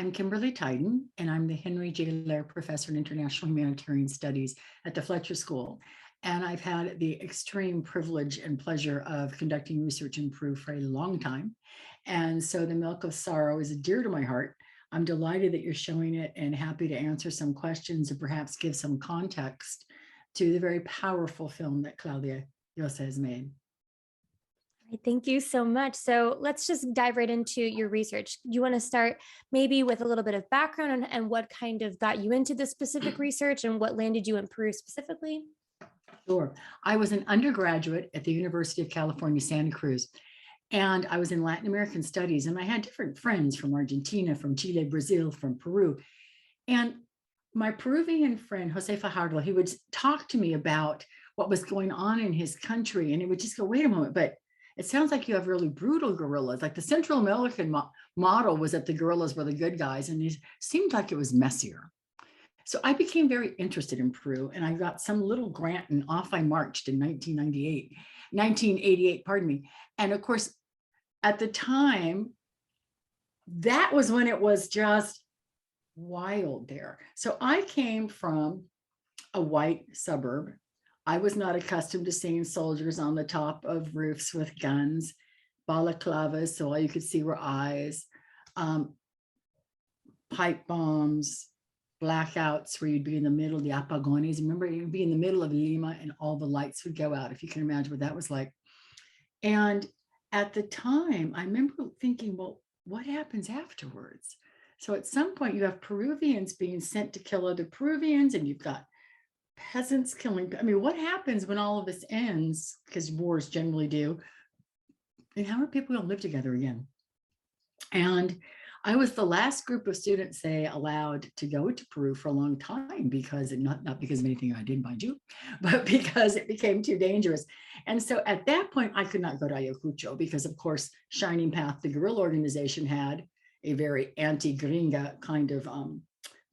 I'm Kimberly Theidon, and I'm the Henry J. Lair Professor in International Humanitarian Studies at the Fletcher School. And I've had the extreme privilege and pleasure of conducting research in Peru for a long time. And so the Milk of Sorrow is dear to my heart. I'm delighted that you're showing it and happy to answer some questions and perhaps give some context to the very powerful film that Claudia Llosa has made. Thank you so much. So let's just dive right into your research. You want to start maybe with a little bit of background and what kind of got you into this specific research and what landed you in Peru specifically? Sure. I was an undergraduate at the University of California, Santa Cruz, and I was in Latin American studies, and I had different friends from Argentina, from Chile, Brazil, from Peru. And my Peruvian friend, Jose Fajardo, he would talk to me about what was going on in his country, and it would just go, wait a moment, but it sounds like you have really brutal guerrillas. Like the Central American model was that the guerrillas were the good guys, and it seemed like it was messier. So I became very interested in Peru, and I got some little grant, and off I marched in 1988, pardon me. And of course, at the time, that was when it was just wild there. So I came from a white suburb. I was not accustomed to seeing soldiers on the top of roofs with guns, balaclavas, so all you could see were eyes, pipe bombs, blackouts where you'd be in the middle of the apagones. Remember, you'd be in the middle of Lima and all the lights would go out, if you can imagine what that was like. And at the time, I remember thinking, well, what happens afterwards? So at some point you have Peruvians being sent to kill other Peruvians, and you've got peasants killing. I mean, what happens when all of this ends? Because wars generally do. And how are people going to live together again? And I was the last group of students they allowed to go to Peru for a long time, because not because of anything I did, mind you, but because it became too dangerous. And so at that point, I could not go to Ayacucho because, of course, Shining Path, the guerrilla organization, had a very anti-gringa kind of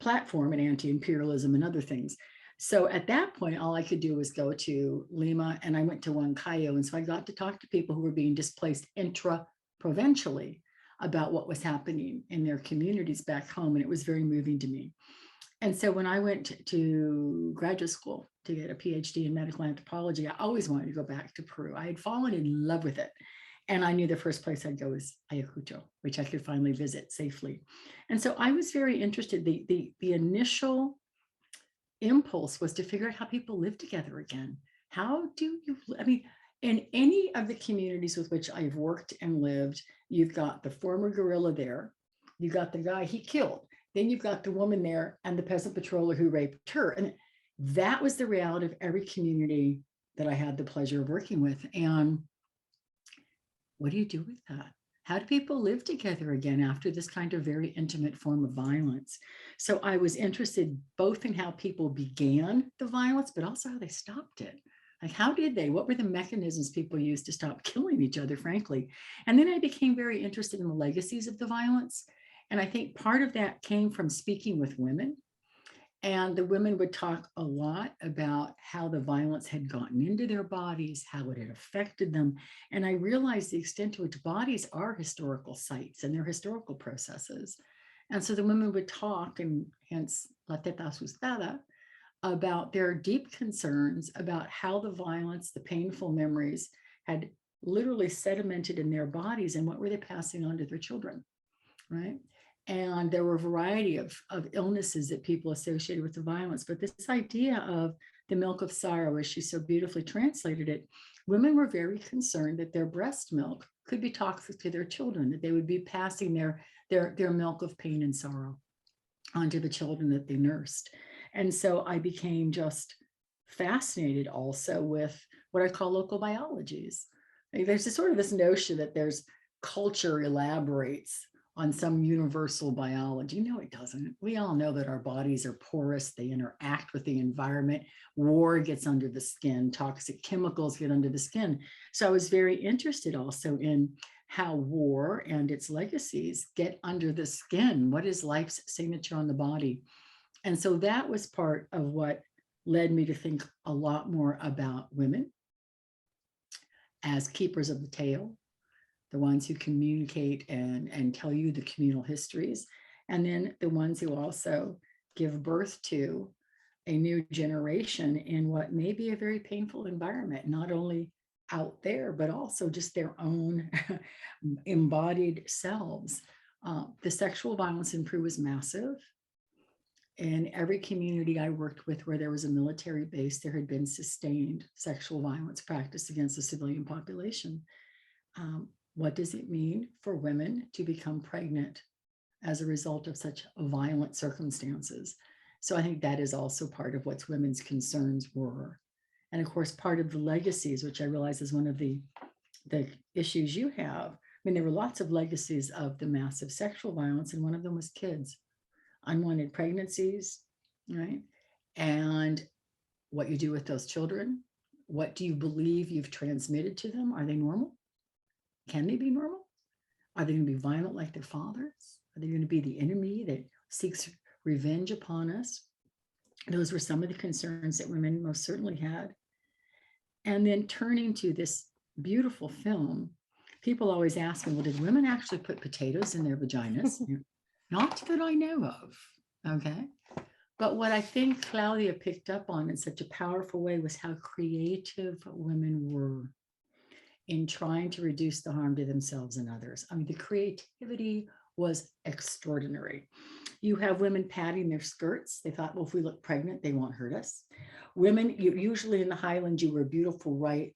platform and anti-imperialism and other things. So at that point, all I could do was go to Lima, and I went to Huancayo. And so I got to talk to people who were being displaced intra-provincially about what was happening in their communities back home. And it was very moving to me. And so when I went to graduate school to get a PhD in medical anthropology, I always wanted to go back to Peru. I had fallen in love with it. And I knew the first place I'd go was Ayacucho, which I could finally visit safely. And so I was very interested. The initial impulse was to figure out how people live together again. How do you, I mean, in any of the communities with which I've worked and lived, you've got the former guerrilla there, you got the guy he killed, then you've got the woman there and the peasant patroller who raped her. And that was the reality of every community that I had the pleasure of working with. And what do you do with that? How do people live together again after this kind of very intimate form of violence? So I was interested both in how people began the violence, but also how they stopped it. Like, how did they? What were the mechanisms people used to stop killing each other, frankly? And then I became very interested in the legacies of the violence. And I think part of that came from speaking with women. And the women would talk a lot about how the violence had gotten into their bodies, how it had affected them. And I realized the extent to which bodies are historical sites and their historical processes. And so the women would talk, and hence La Teta Asustada, about their deep concerns about how the violence, the painful memories had literally sedimented in their bodies, and what were they passing on to their children, right? And there were a variety of illnesses that people associated with the violence. But this idea of the milk of sorrow, as she so beautifully translated it, women were very concerned that their breast milk could be toxic to their children, that they would be passing their milk of pain and sorrow onto the children that they nursed. And so I became just fascinated also with what I call local biologies. There's this sort of this notion that there's culture elaborates on some universal biology. No, it doesn't. We all know that our bodies are porous. They interact with the environment. War gets under the skin. Toxic chemicals get under the skin. So I was very interested also in how war and its legacies get under the skin. What is life's signature on the body? And so that was part of what led me to think a lot more about women as keepers of the tale, the ones who communicate and tell you the communal histories, And then the ones who also give birth to a new generation in what may be a very painful environment, not only out there, but also just their own embodied selves. The sexual violence in Peru was massive. In every community I worked with where there was a military base, there had been sustained sexual violence practiced against the civilian population. What does it mean for women to become pregnant as a result of such violent circumstances? So I think that is also part of what women's concerns were. And of course, part of the legacies, which I realize is one of the issues you have. I mean, there were lots of legacies of the massive sexual violence, and one of them was kids, unwanted pregnancies, right? And what you do with those children. What do you believe you've transmitted to them? Are they normal? Can they be normal? Are they going to be violent like their fathers? Are they going to be the enemy that seeks revenge upon us? Those were some of the concerns that women most certainly had. And then turning to this beautiful film, people always ask me, well, did women actually put potatoes in their vaginas? Not that I know of, okay? But what I think Claudia picked up on in such a powerful way was how creative women were in trying to reduce the harm to themselves and others. I mean, the creativity was extraordinary. You have women padding their skirts. They thought, well, if we look pregnant, they won't hurt us. Women, usually in the Highlands, you wear beautiful white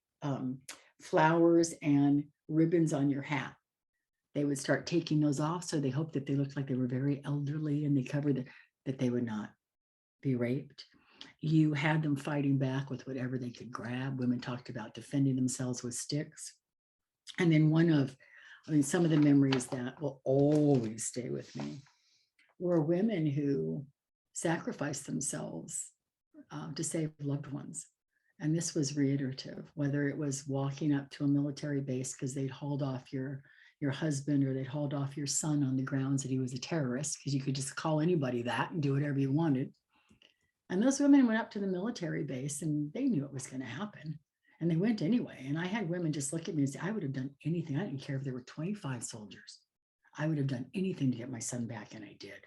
flowers and ribbons on your hat. They would start taking those off. So they hoped that they looked like they were very elderly, and they covered that they would not be raped. You had them fighting back with whatever they could grab. Women talked about defending themselves with sticks. And then some of the memories that will always stay with me were women who sacrificed themselves to save loved ones. And this was reiterative, whether it was walking up to a military base because they'd hauled off your husband, or they'd hauled off your son on the grounds that he was a terrorist, because you could just call anybody that and do whatever you wanted. And those women went up to the military base, and they knew it was going to happen. And they went anyway. And I had women just look at me and say, I would have done anything. I didn't care if there were 25 soldiers. I would have done anything to get my son back, and I did.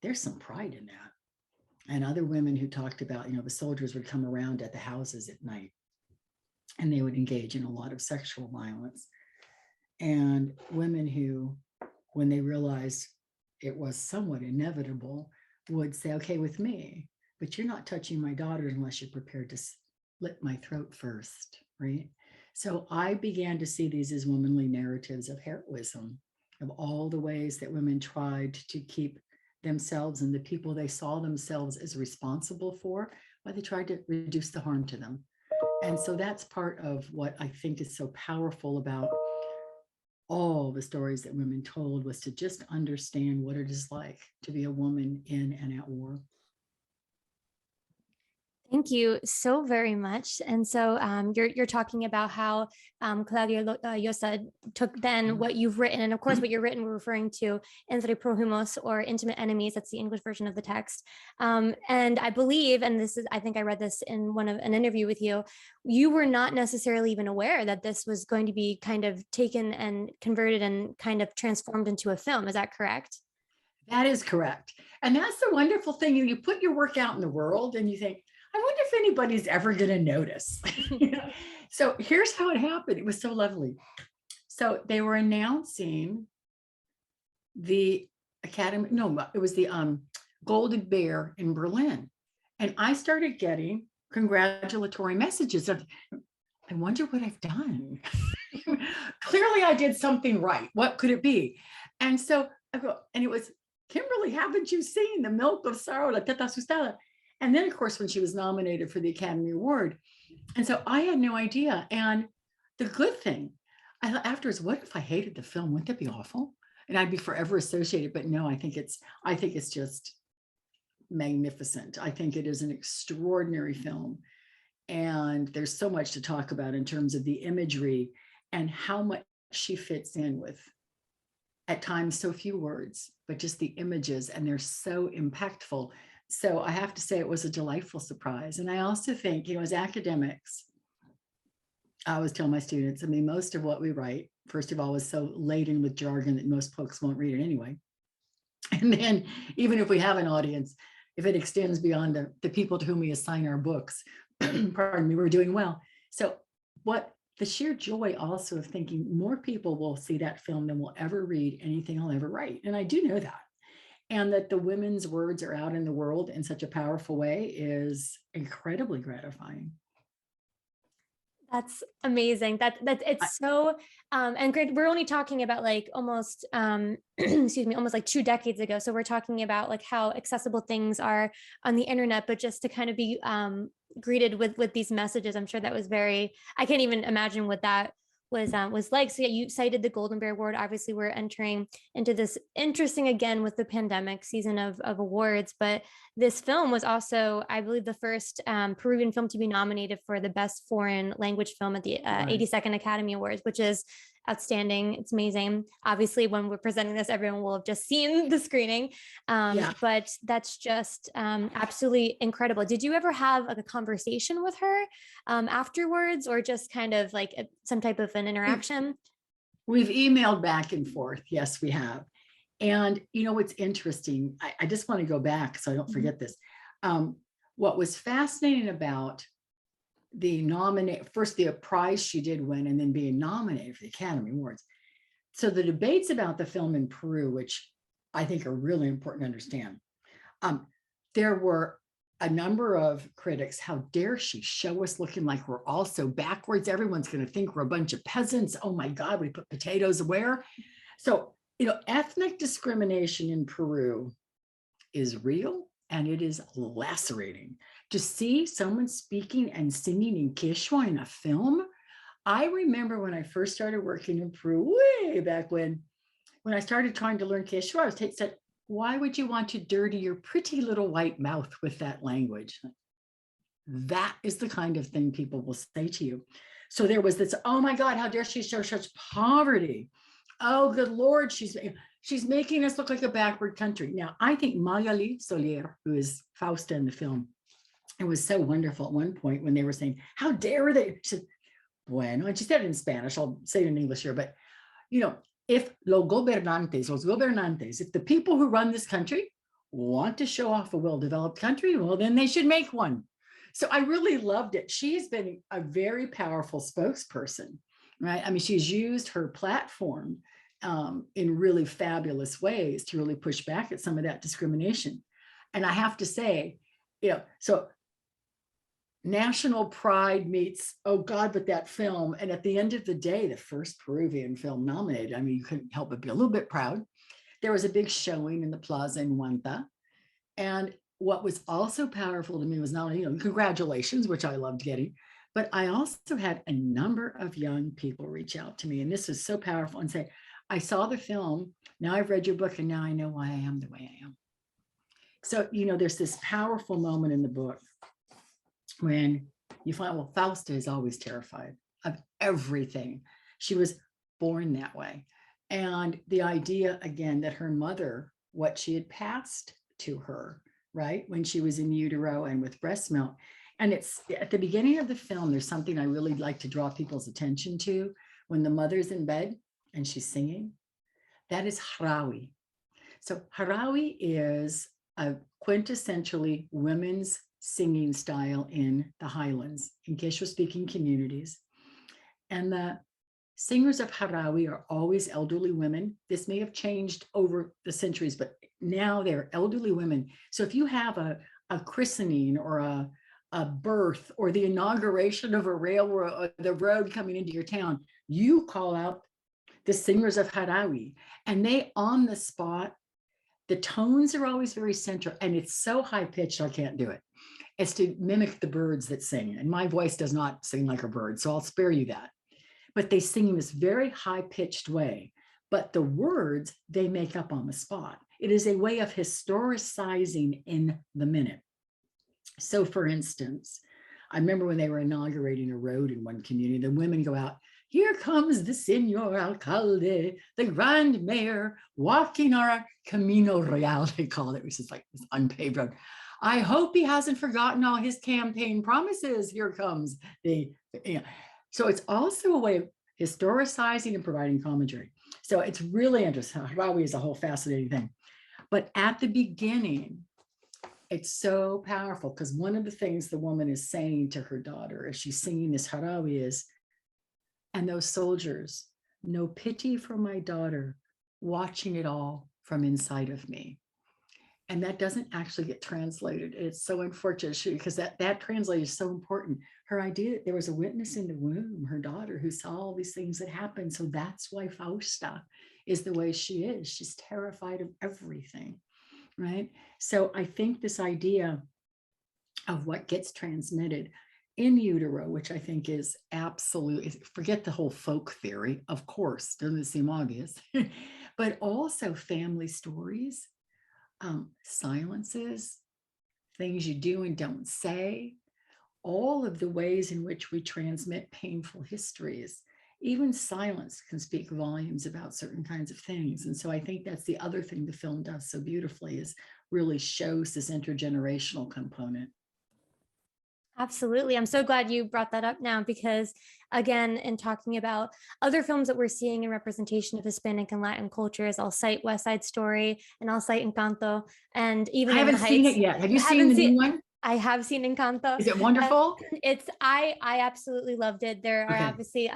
There's some pride in that. And other women who talked about, the soldiers would come around at the houses at night, and they would engage in a lot of sexual violence. And women who, when they realized it was somewhat inevitable, would say, okay, with me, but you're not touching my daughter unless you're prepared to slit my throat first, right? So I began to see these as womanly narratives of heroism, of all the ways that women tried to keep themselves and the people they saw themselves as responsible for, but they tried to reduce the harm to them. And so that's part of what I think is so powerful about all the stories that women told, was to just understand what it is like to be a woman in and at war. Thank you so very much. And so you're talking about how Claudia Llosa took then what you've written, and of course what you're written, we're referring to Entre Prójimos, or Intimate Enemies. That's the English version of the text. And I believe, and I think I read this in an interview with you, you were not necessarily even aware that this was going to be kind of taken and converted and kind of transformed into a film. Is that correct? That is correct. And that's the wonderful thing. You put your work out in the world and you think, I wonder if anybody's ever going to notice. So here's how it happened. It was so lovely. So they were announcing the Academy. No, it was the Golden Bear in Berlin. And I started getting congratulatory messages of, I wonder what I've done. Clearly I did something right. What could it be? And so I go, and it was, Kimberly, haven't you seen The Milk of Sorrow, La Teta Asustada? And then, of course, when she was nominated for the Academy Award. And so I had no idea. And the good thing, I thought afterwards, what if I hated the film? Wouldn't that be awful? And I'd be forever associated. But no, I think it's just magnificent. I think it is an extraordinary film. And there's so much to talk about in terms of the imagery and how much she fits in with, at times, so few words, but just the images, and they're so impactful. So I have to say it was a delightful surprise. And I also think, as academics, I always tell my students, I mean, most of what we write, first of all, is so laden with jargon that most folks won't read it anyway. And then even if we have an audience, if it extends beyond the people to whom we assign our books, pardon me, we're doing well. So what the sheer joy also of thinking more people will see that film than will ever read anything I'll ever write. And I do know that. And that the women's words are out in the world in such a powerful way is incredibly gratifying. That's amazing. That it's so and great. We're only talking about like almost excuse me, almost like 2 decades ago. So we're talking about like how accessible things are on the internet, but just to kind of be greeted with these messages, I'm sure that was very, I can't even imagine what that was like. So yeah, you cited the Golden Bear Award. Obviously, we're entering into this interesting again with the pandemic season of awards, but this film was also, I believe, the first Peruvian film to be nominated for the best foreign language film at the Right. 82nd Academy Awards, which is outstanding. It's amazing. Obviously, when we're presenting this, everyone will have just seen the screening, Yeah. but that's just absolutely incredible. Did you ever have like a conversation with her afterwards, or just kind of like some type of an interaction? We've emailed back and forth. Yes, we have. And you know what's interesting? I just want to go back so I don't forget this. What was fascinating about the first the prize she did win, and then being nominated for the Academy Awards. So the debates about the film in Peru, which I think are really important to understand, there were a number of critics. How dare she show us looking like we're all so backwards? Everyone's going to think we're a bunch of peasants. Oh my God, we put potatoes where? So, you know, ethnic discrimination in Peru is real, and it is lacerating. To see someone speaking and singing in Quechua in a film. I remember when I first started working in Peru, way back when I started trying to learn Quechua, I was said, why would you want to dirty your pretty little white mouth with that language? That is the kind of thing people will say to you. So there was this, oh my God, how dare she show such poverty? Oh, good Lord, she's making us look like a backward country. Now, I think Magali Solier, who is Fausta in the film, it was so wonderful at one point when they were saying, how dare they? She said, bueno, and she said it in Spanish, I'll say it in English here, but you know, if los gobernantes, if the people who run this country want to show off a well-developed country, well, then they should make one. So I really loved it. She's been a very powerful spokesperson, right? I mean, she's used her platform in really fabulous ways to really push back at some of that discrimination. And I have to say, you know, so national pride meets, oh God, but that film. And at the end of the day, the first Peruvian film nominated, I mean, you couldn't help but be a little bit proud. There was a big showing in the plaza in Huanta. And what was also powerful to me was not only, you know, congratulations, which I loved getting, but I also had a number of young people reach out to me. And this was so powerful and say, I saw the film, now I've read your book, and now I know why I am the way I am. So, you know, there's this powerful moment in the book when you find, well, Fausta is always terrified of everything. She was born that way. And the idea, again, that her mother, what she had passed to her, right, when she was in utero and with breast milk. And it's at the beginning of the film, there's something I really like to draw people's attention to. When the mother's in bed and she's singing, that is Harawi. So Harawi is a quintessentially women's singing style in the highlands, in Quechua-speaking communities. And the singers of Harawi are always elderly women. This may have changed over the centuries, but now they're elderly women. So if you have a christening or a birth or the inauguration of a railroad, or the road coming into your town, you call out the singers of Harawi, and they on the spot, the tones are always very central, and it's so high pitched, I can't do it. It's to mimic the birds that sing. And my voice does not sing like a bird, so I'll spare you that. But they sing in this very high pitched way, but the words they make up on the spot. It is a way of historicizing in the minute. So for instance, I remember when they were inaugurating a road in one community, the women go out, here comes the Senor Alcalde, the Grand Mayor, walking our Camino Real, they call it, which is like this unpaved road. I hope he hasn't forgotten all his campaign promises. Here comes the, you know. So it's also a way of historicizing and providing commentary. So it's really interesting. Harawi is a whole fascinating thing. But at the beginning, it's so powerful because one of the things the woman is saying to her daughter as she's singing this Harawi is, and those soldiers, no pity for my daughter, watching it all from inside of me. And that doesn't actually get translated. It's so unfortunate because that translated is so important. Her idea, there was a witness in the room, her daughter, who saw all these things that happened. So that's why Fausta is the way she is. She's terrified of everything, right? So I think this idea of what gets transmitted in utero, which I think is absolutely, forget the whole folk theory, of course, doesn't seem obvious, but also family stories, silences, things you do and don't say, all of the ways in which we transmit painful histories. Even silence can speak volumes about certain kinds of things. And so I think that's the other thing the film does so beautifully, is really shows this intergenerational component. Absolutely. I'm so glad you brought that up now, because again, in talking about other films that we're seeing in representation of Hispanic and Latin cultures, I'll cite West Side Story and I'll cite Encanto. And even I in the haven't seen Heights, it yet. Have you I seen haven't the new seen, one? I have seen Encanto. Is it wonderful? It's I absolutely loved it. There are Okay. obviously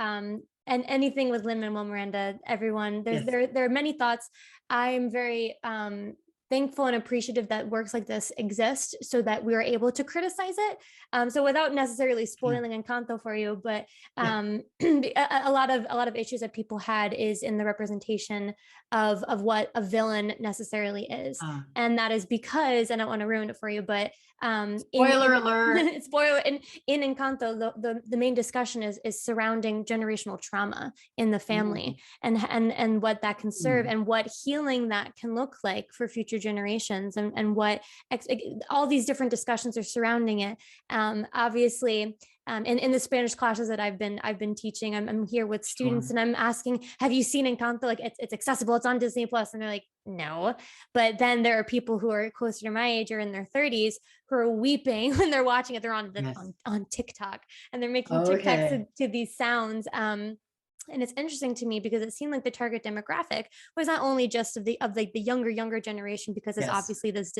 and anything with Lin-Manuel Miranda, everyone, Yes. there are many thoughts. I'm very thankful and appreciative that works like this exist so that we are able to criticize it. So without necessarily spoiling Encanto for you, but a lot of issues that people had is in the representation of what a villain necessarily is. And that is because, and I don't want to ruin it for you, but spoiler alert. Spoiler, in Encanto, the main discussion is surrounding generational trauma in the family, and what that can serve, and what healing that can look like for future generations, and what all these different discussions are surrounding it. Obviously, in the Spanish classes that I've been teaching, I'm here with students and I'm asking, have you seen Encanto? Like it's accessible, it's on Disney Plus, and they're like, no. But then there are people who are closer to my age or in their 30s who are weeping when they're watching it. They're on TikTok and they're making TikToks to these sounds. And it's interesting to me because it seemed like the target demographic was not only just of the younger generation, because it's obviously this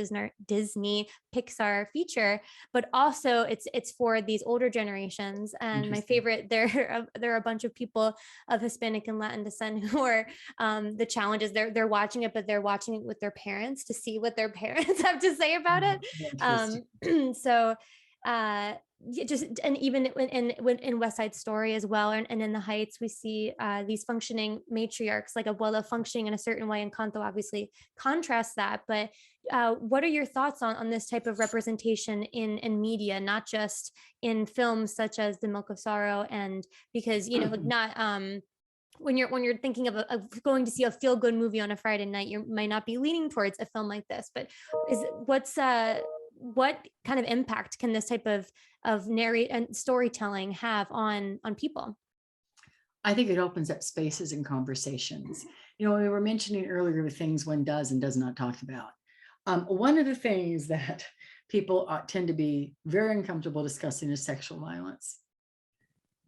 Disney Pixar feature, but also it's for these older generations. And my favorite, there are a bunch of people of Hispanic and Latin descent who are the challenges. They're watching it, but they're watching it with their parents to see what their parents have to say about it. So just, and even in West Side Story as well, and in the Heights, we see these functioning matriarchs, like Abuela functioning in a certain way, and Encanto obviously contrasts that. But what are your thoughts on this type of representation in media, not just in films such as The Milk of Sorrow? And because not when you're thinking of going to see a feel-good movie on a Friday night, you might not be leaning towards a film like this. But what kind of impact can this type of narrate and storytelling have on people? I think it opens up spaces and conversations. We were mentioning earlier the things one does and does not talk about. One of the things that people tend to be very uncomfortable discussing is sexual violence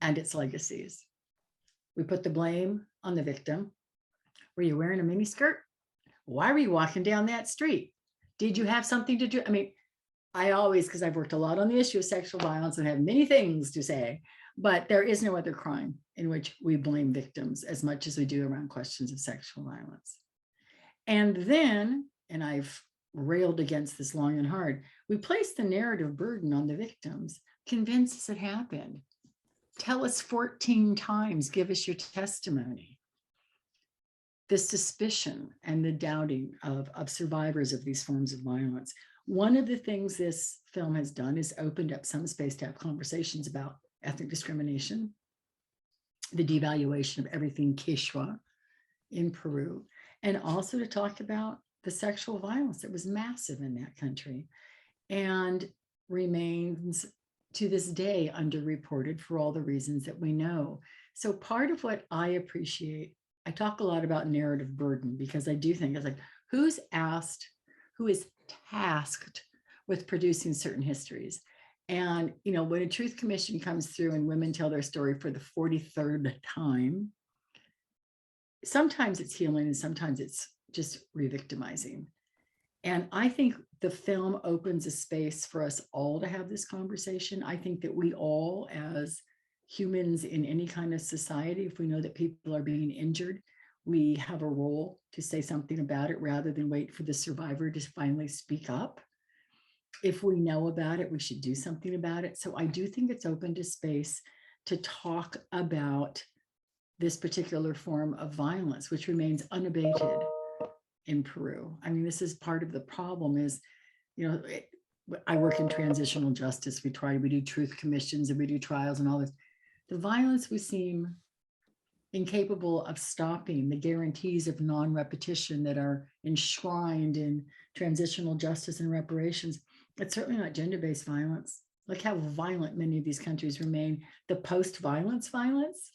and its legacies. We put the blame on the victim. Were you wearing a miniskirt? Why were you walking down that street? Did you have something to do? I mean, I always, because I've worked a lot on the issue of sexual violence and have many things to say, but there is no other crime in which we blame victims as much as we do around questions of sexual violence. And then, and I've railed against this long and hard, we place the narrative burden on the victims. Convince us it happened. Tell us 14 times, give us your testimony. The suspicion and the doubting of survivors of these forms of violence. One of the things this film has done is opened up some space to have conversations about ethnic discrimination, the devaluation of everything Quechua in Peru, and also to talk about the sexual violence that was massive in that country and remains to this day underreported for all the reasons that we know. So part of what I appreciate, I talk a lot about narrative burden because I do think it's like, who is tasked with producing certain histories? And, when a truth commission comes through and women tell their story for the 43rd time, sometimes it's healing and sometimes it's just re-victimizing. And I think the film opens a space for us all to have this conversation. I think that we all, as humans in any kind of society, if we know that people are being injured, we have a role to say something about it rather than wait for the survivor to finally speak up. If we know about it, we should do something about it. So I do think it's open to space to talk about this particular form of violence, which remains unabated in Peru. I mean, this is part of the problem is, I work in transitional justice. We do truth commissions and we do trials and all this. The violence we seem incapable of stopping, the guarantees of non-repetition that are enshrined in transitional justice and reparations. It's certainly not gender-based violence. Look how violent many of these countries remain. The post-violence violence,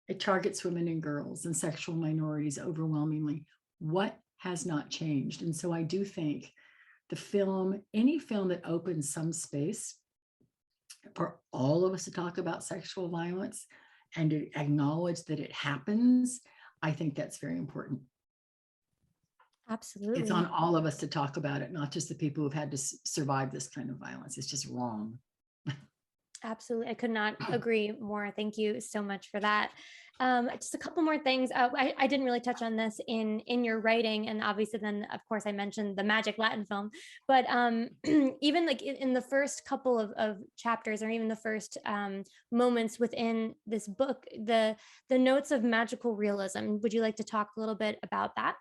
it targets women and girls and sexual minorities overwhelmingly. What has not changed? And so I do think the film, any film that opens some space for all of us to talk about sexual violence and to acknowledge that it happens, I think that's very important. Absolutely. It's on all of us to talk about it, not just the people who've had to survive this kind of violence. It's just wrong. Absolutely. I could not agree more. Thank you so much for that. Just a couple more things. I didn't really touch on this in your writing. And obviously then, of course, I mentioned the Magic Latin film. But even like in the first couple of chapters, or even the first moments within this book, the notes of magical realism. Would you like to talk a little bit about that?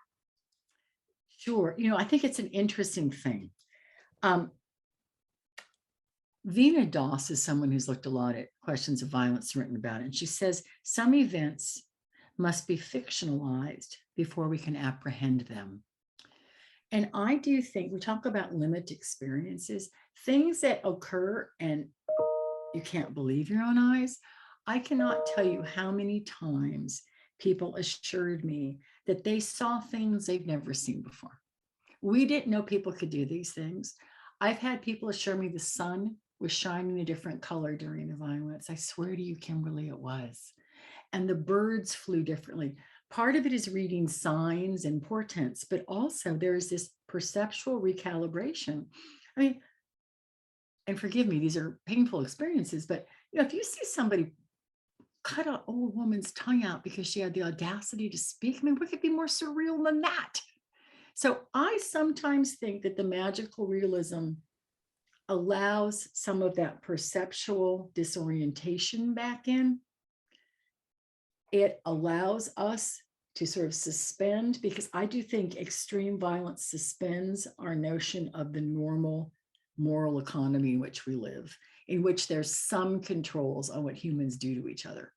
Sure. I think it's an interesting thing. Vina Doss is someone who's looked a lot at questions of violence and written about it. And she says some events must be fictionalized before we can apprehend them. And I do think we talk about lived experiences, things that occur and you can't believe your own eyes. I cannot tell you how many times people assured me that they saw things they've never seen before. We didn't know people could do these things. I've had people assure me the sun was shining a different color during the violence. I swear to you, Kimberly, it was. And the birds flew differently. Part of it is reading signs and portents, but also there is this perceptual recalibration. I mean, and forgive me, these are painful experiences, but if you see somebody cut an old woman's tongue out because she had the audacity to speak, I mean, what could be more surreal than that? So I sometimes think that the magical realism allows some of that perceptual disorientation back in. It allows us to sort of suspend, because I do think extreme violence suspends our notion of the normal moral economy in which we live, in which there's some controls on what humans do to each other.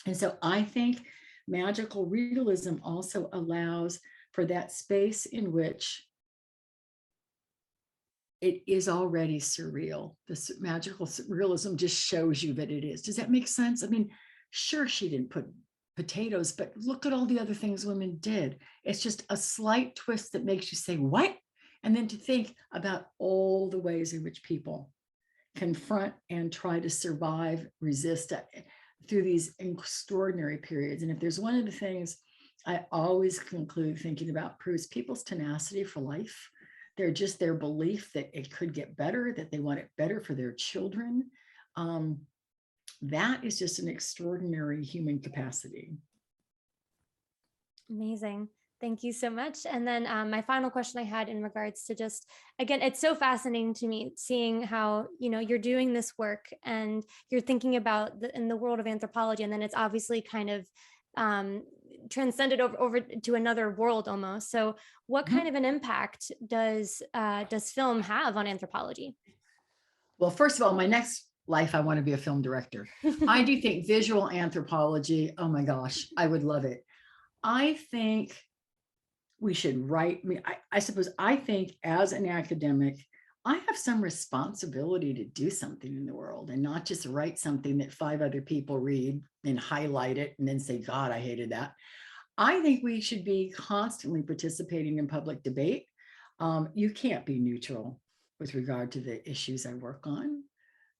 And so I think magical realism also allows for that space in which it is already surreal. This magical realism just shows you that it is. Does that make sense? I mean, sure, she didn't put potatoes, but look at all the other things women did. It's just a slight twist that makes you say, what? And then to think about all the ways in which people confront and try to survive, resist through these extraordinary periods. And if there's one of the things I always conclude thinking about Peru is people's tenacity for life. They're just their belief that it could get better, that they want it better for their children. That is just an extraordinary human capacity. Amazing. Thank you so much. And then my final question I had in regards to just, again, it's so fascinating to me seeing how, you're doing this work and you're thinking about in the world of anthropology, and then it's obviously kind of transcended over to another world almost. So what kind of an impact does film have on anthropology? Well, first of all, my next life, I want to be a film director. I do think visual anthropology, oh my gosh, I would love it. I think we should write. I suppose I think as an academic, I have some responsibility to do something in the world and not just write something that 5 other people read and highlight it and then say, God, I hated that. I think we should be constantly participating in public debate. You can't be neutral with regard to the issues I work on.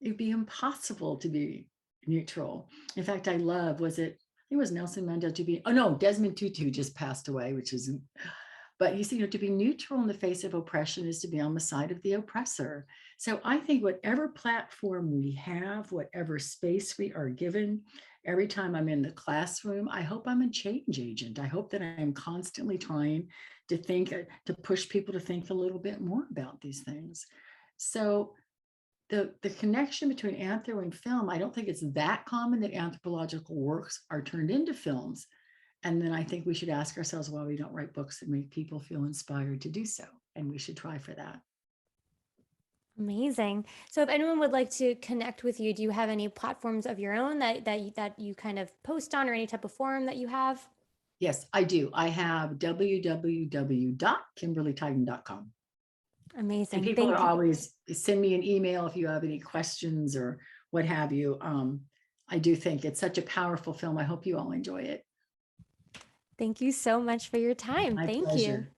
It'd be impossible to be neutral. In fact, I love, it was Nelson Mandela to be, oh no, Desmond Tutu just passed away, which is But you see, to be neutral in the face of oppression is to be on the side of the oppressor. So I think whatever platform we have, whatever space we are given, every time I'm in the classroom, I hope I'm a change agent. I hope that I'm constantly trying to think, to push people to think a little bit more about these things. So the connection between anthro and film, I don't think it's that common that anthropological works are turned into films. And then I think we should ask ourselves why we don't write books that make people feel inspired to do so. And we should try for that. Amazing. So if anyone would like to connect with you, do you have any platforms of your own that you kind of post on, or any type of forum that you have? Yes, I do. I have www.kimberlytheidon.com. And Amazing. people are Thank you. always send me an email if you have any questions or what have you. I do think it's such a powerful film. I hope you all enjoy it. Thank you so much for your time. My Thank you. pleasure.